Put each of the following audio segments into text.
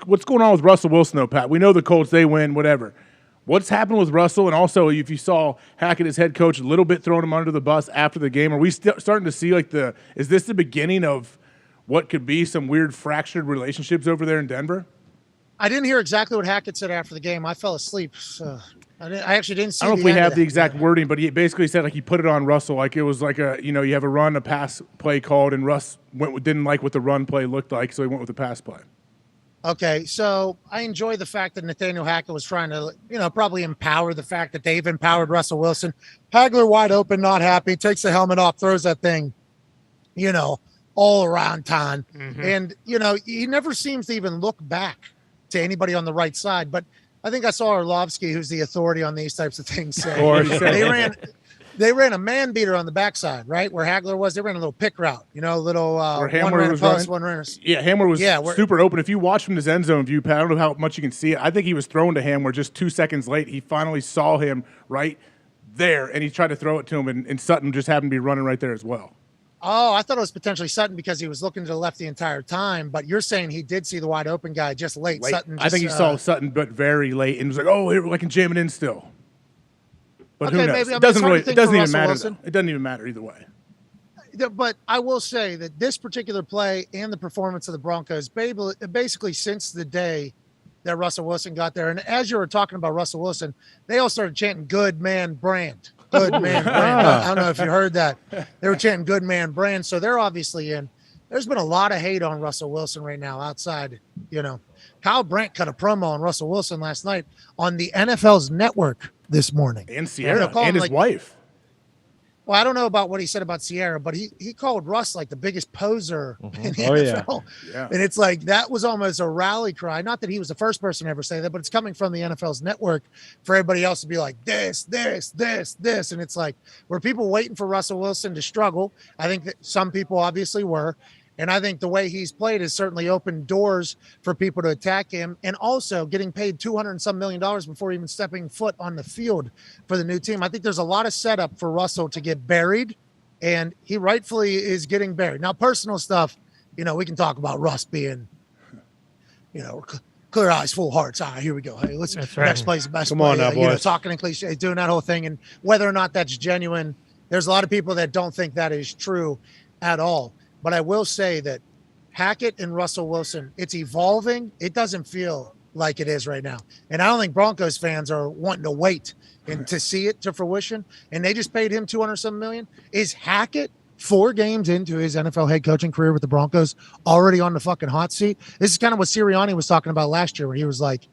what's going on with Russell Wilson, though, Pat? We know the Colts, they win, whatever. What's happened with Russell? And also, if you saw Hackett, his head coach, a little bit throwing him under the bus after the game, are we starting to see is this the beginning of what could be some weird fractured relationships over there in Denver? I didn't hear exactly what Hackett said after the game. I fell asleep, so I actually didn't see. I don't know if we have the exact wording, but he basically said he put it on Russell, like it was like you have a pass play called, and Russ didn't like what the run play looked like, so he went with the pass play. Okay, so I enjoy the fact that Nathaniel Hackett was trying to, probably empower the fact that they've empowered Russell Wilson. Hagler wide open, not happy, takes the helmet off, throws that thing, all around town. Mm-hmm. And, he never seems to even look back to anybody on the right side. But I think I saw Orlovsky, who's the authority on these types of things, say they ran a man beater on the backside, right? Where Hagler was. They ran a little pick route, little where Hamler was post, one runner. Yeah, Hamler was super open. If you watch from his end zone view, Pat, I don't know how much you can see it. I think he was thrown to Hamler just 2 seconds late. He finally saw him right there, and he tried to throw it to him, and Sutton just happened to be running right there as well. Oh, I thought it was potentially Sutton because he was looking to the left the entire time. But you're saying he did see the wide open guy just late. Sutton I think he saw Sutton, but very late, and was like, "Oh, here I can jam it in still." But who knows? It doesn't even matter. It doesn't even matter either way. But I will say that this particular play and the performance of the Broncos, basically since the day that Russell Wilson got there, and as you were talking about Russell Wilson, they all started chanting "Good Man Brand." Good man brand. I don't know if you heard that. They were chanting good man brand. So they're obviously in. There's been a lot of hate on Russell Wilson right now outside. Kyle Brandt cut a promo on Russell Wilson last night on the NFL's network this morning. And Sierra and his wife. Well, I don't know about what he said about Sierra, but he called Russ like the biggest poser in the NFL. Yeah. And it's like that was almost a rally cry. Not that he was the first person to ever say that, but it's coming from the NFL's network for everybody else to be like this. And it's like, were people waiting for Russell Wilson to struggle? I think that some people obviously were. And I think the way he's played has certainly opened doors for people to attack him, and also getting paid $200 and some million before even stepping foot on the field for the new team. I think there's a lot of setup for Russell to get buried, and he rightfully is getting buried. Now, personal stuff, we can talk about Russ being, clear eyes, full hearts. Here we go. Hey, let's next play's the best. Come on now, boys. Talking in cliches, doing that whole thing, and whether or not that's genuine, there's a lot of people that don't think that is true at all. But I will say that Hackett and Russell Wilson, it's evolving. It doesn't feel like it is right now. And I don't think Broncos fans are wanting to wait and to see it to fruition. And they just paid him $200 million. Is Hackett 4 games into his NFL head coaching career with the Broncos already on the fucking hot seat? This is kind of what Sirianni was talking about last year when he was like,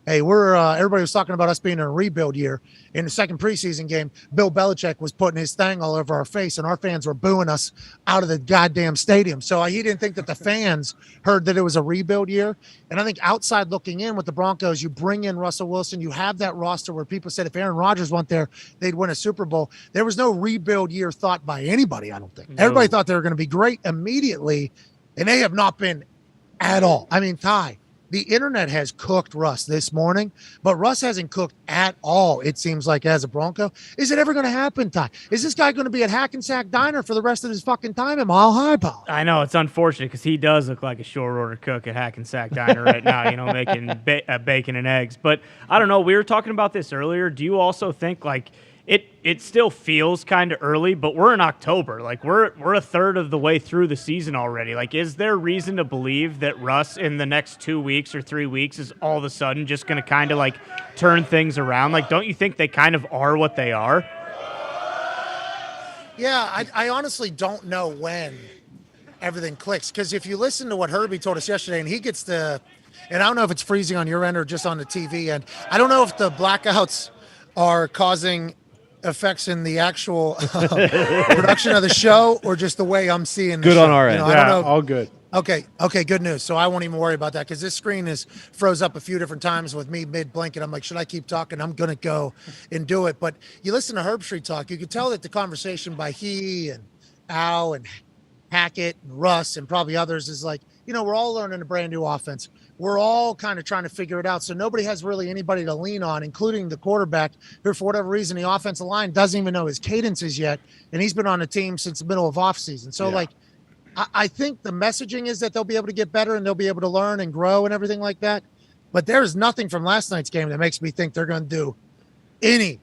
hey, everybody was talking about us being in a rebuild year. In the second preseason game, Bill Belichick was putting his thing all over our face, and our fans were booing us out of the goddamn stadium. So he didn't think that the fans heard that it was a rebuild year. And I think outside looking in with the Broncos, you bring in Russell Wilson, you have that roster where people said if Aaron Rodgers went there, they'd win a Super Bowl. There was no rebuild year thought by anybody, I don't think. No. Everybody thought they were going to be great immediately, and they have not been at all. I mean, Ty, the internet has cooked Russ this morning, but Russ hasn't cooked at all, it seems like, as a Bronco. Is it ever going to happen, Ty? Is this guy going to be at Hackensack Diner for the rest of his fucking time at Mile High, pal? I know. It's unfortunate because he does look like a short-order cook at Hackensack Diner right now, making bacon and eggs. But I don't know. We were talking about this earlier. Do you also think, it still feels kind of early, but we're in October. We're a third of the way through the season already. Is there reason to believe that Russ in the next 2 weeks or 3 weeks is all of a sudden just going to kind of turn things around? Don't you think they kind of are what they are? Yeah, I honestly don't know when everything clicks, because if you listen to what Herbie told us yesterday, and he gets and I don't know if it's freezing on your end or just on the TV end. I don't know if the blackouts are causing effects in the actual production of the show or just the way I'm seeing the good show. On our end. I don't know. All good. Okay, good news. So I won't even worry about that because this screen is froze up a few different times with me mid-blink, and I'm like, should I keep talking? I'm going to go and do it. But you listen to Herb Street talk, you could tell that the conversation by he and Al and Hackett and Russ and probably others is we're all learning a brand new offense. We're all kind of trying to figure it out. So nobody has really anybody to lean on, including the quarterback, who for whatever reason, the offensive line doesn't even know his cadences yet. And he's been on the team since the middle of offseason. So I think the messaging is that they'll be able to get better and they'll be able to learn and grow and everything like that. But there's nothing from last night's game that makes me think they're going to do anything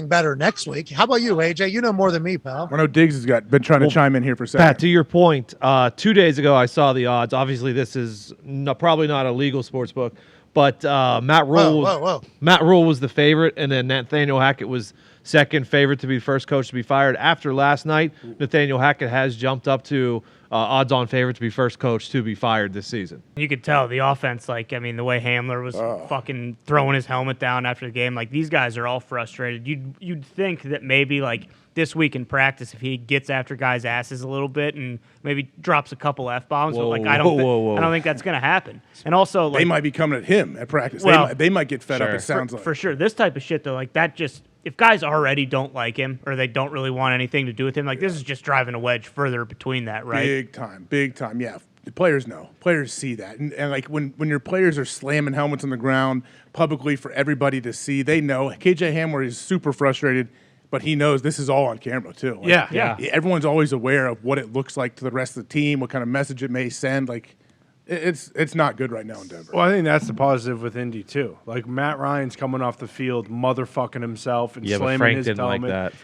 better next week. How about you, AJ? You know more than me, pal. I know Diggs has been trying to chime in here for a second. Pat, to your point, 2 days ago I saw the odds. Obviously, this is probably not a legal sports book, but Matt Rule was the favorite, and then Nathaniel Hackett was second favorite to be first coach to be fired. After last night, Nathaniel Hackett has jumped up to odds-on favorite to be first coach to be fired this season. You could tell the offense, the way Hamler was fucking throwing his helmet down after the game, these guys are all frustrated. You'd think that maybe this week in practice, if he gets after guys' asses a little bit and maybe drops a couple F-bombs, but I don't think that's going to happen. And also, they might be coming at him at practice. Well, they might get fed up. It sounds like for sure. This type of shit though, if guys already don't like him or they don't really want anything to do with him, this is just driving a wedge further between that, right? Big time. Yeah, the players know. Players see that, and when your players are slamming helmets on the ground publicly for everybody to see, they know. KJ Hamler is super frustrated, but he knows this is all on camera too. Yeah. Everyone's always aware of what it looks like to the rest of the team, what kind of message it may send. It's not good right now in Denver. Well, I think that's the positive with Indy too. Matt Ryan's coming off the field, motherfucking himself and slamming Frank his didn't helmet. like that.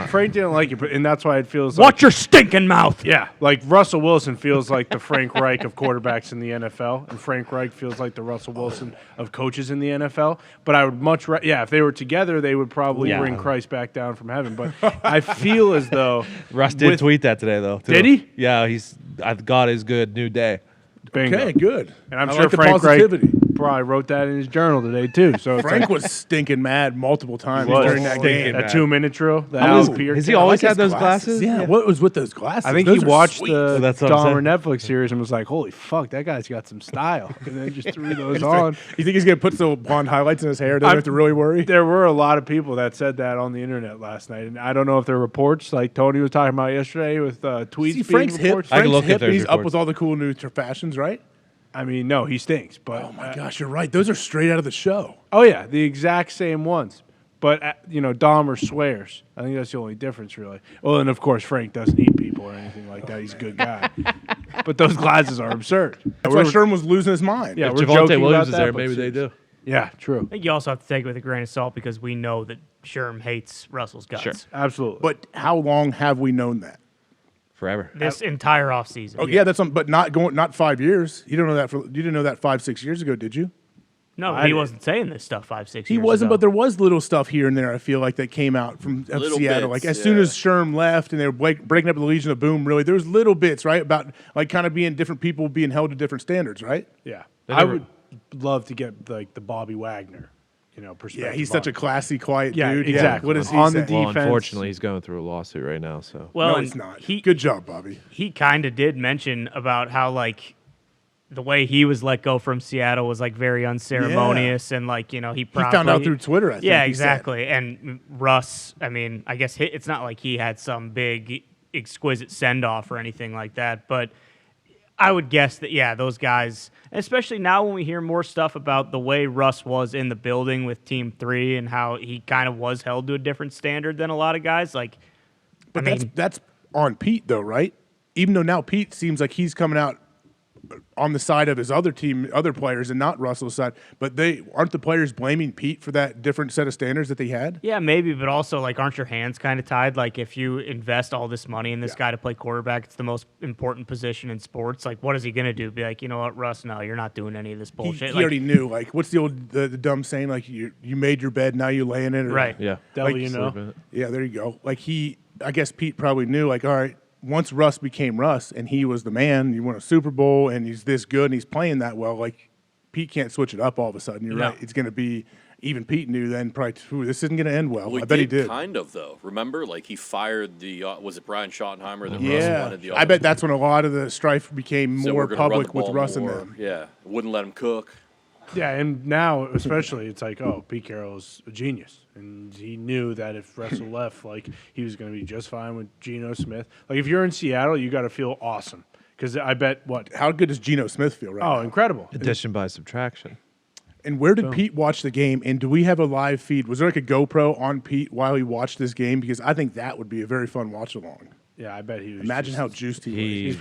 Frank didn't like it, and that's why it feels. Watch your stinking mouth. Yeah, Russell Wilson feels like the Frank Reich of quarterbacks in the NFL, and Frank Reich feels like the Russell Wilson of coaches in the NFL. But I would much if they were together, they would probably bring Christ back down from heaven. But I feel as though Russ did tweet that today, though. Too. Did he? Yeah, God is good. New day. Bingo. Okay, good. And I'm I sure like the Frank Reich positivity. probably wrote that in his journal today too. So it's Frank was stinking mad multiple times was during that game. that 2-minute drill. The How is- Al Pierce. Has he always had those glasses? Yeah, what was with those glasses? I think Those he are watched sweet. the That's what I'm Dahmer Netflix series and was like, "Holy fuck, that guy's got some style," and then just threw those It's on. like, you think he's gonna put some blonde highlights in his hair? Doesn't have to really worry. There were a lot of people that said that on the internet last night, and I don't know if they're reports like Tony was talking about yesterday with tweets. See, Frank's being hip. reports. I can Frank's look if hip, and there's he's up reports. with all the cool new fashions, right? I mean, no, he stinks. But Oh my gosh, you're right. Those are straight out of the show. oh yeah, the exact same ones. But Dahmer swears. I think that's the only difference, really. Well, and of course, Frank doesn't eat people or anything like that. He's a good guy. But those glasses are absurd. That's why Sherm was losing his mind. Yeah, If we're Javonte joking Williams about is that, there, but maybe they seriously. do. Yeah, true. I think you also have to take it with a grain of salt because we know that Sherm hates Russell's guts. Sure. Absolutely. But how long have we known that? Forever. This entire offseason. Oh yeah, but not 5 years. You didn't know that 5-6 years ago, did you? No, I he did. wasn't saying this stuff 5-6 years He wasn't, ago. but there was little stuff here and there. I feel like that came out from Little Seattle. bits, As soon yeah. as Sherm left and they were breaking up the Legion of Boom, really, there was little bits, right, about kind of being different people being held to different standards, right? Yeah, They I never- would love to get the Bobby Wagner, perspective. Yeah, he's such a classy, quiet Yeah, dude. exactly. What does he On the say? defense. Well, unfortunately, he's going through a lawsuit right now. So Well, No, and it's not. He, Good job, Bobby. he kind of did mention about how the way he was let go from Seattle was very unceremonious and he probably found out through Twitter, I think Yeah, he said. exactly. And Russ, I mean, I guess it's not like he had some big exquisite send off or anything like that, but I would guess that those guys, especially now when we hear more stuff about the way Russ was in the building with Team 3 and how he kind of was held to a different standard than a lot of guys, But that's on Pete, though, right? Even though now Pete seems like he's coming out on the side of his other players, and not Russell's side. But aren't the players blaming Pete for that different set of standards that they had? Yeah, maybe, but also aren't your hands kind of tied? If you invest all this money in this guy to play quarterback, it's the most important position in sports. What is he gonna do? Be like, you know what, Russ? No, you're not doing any of this He bullshit. already knew. What's the old the dumb saying? You made your bed, now you lay in it. Or, Right. yeah, Devil, Sleep in it. Yeah, there you go. I guess Pete probably knew. All right, once Russ became Russ and he was the man, you won a Super Bowl and he's this good and he's playing that well. Pete can't switch it up all of a sudden. You're No. right. It's going to be. Even Pete knew then. Probably, this isn't going to end well. Well, I bet he did. Kind of, though. Remember, he fired the was it Brian Schottenheimer that Russ Yeah, wanted the I bet that's when a lot of the strife became So more we're gonna run public the with ball Russ and more. them. Yeah, wouldn't let him cook. Yeah, and now especially it's Pete Carroll's a genius, and he knew that if Russell left, he was going to be just fine with Geno Smith. If you're in Seattle, you got to feel awesome because I bet How good does Geno Smith feel right now? incredible. Addition by subtraction. And where did Pete watch the game? And do we have a live feed? Was there a GoPro on Pete while he watched this game? Because I think that would be a very fun watch along. Yeah, I bet he was. Imagine how juiced he was. He- He's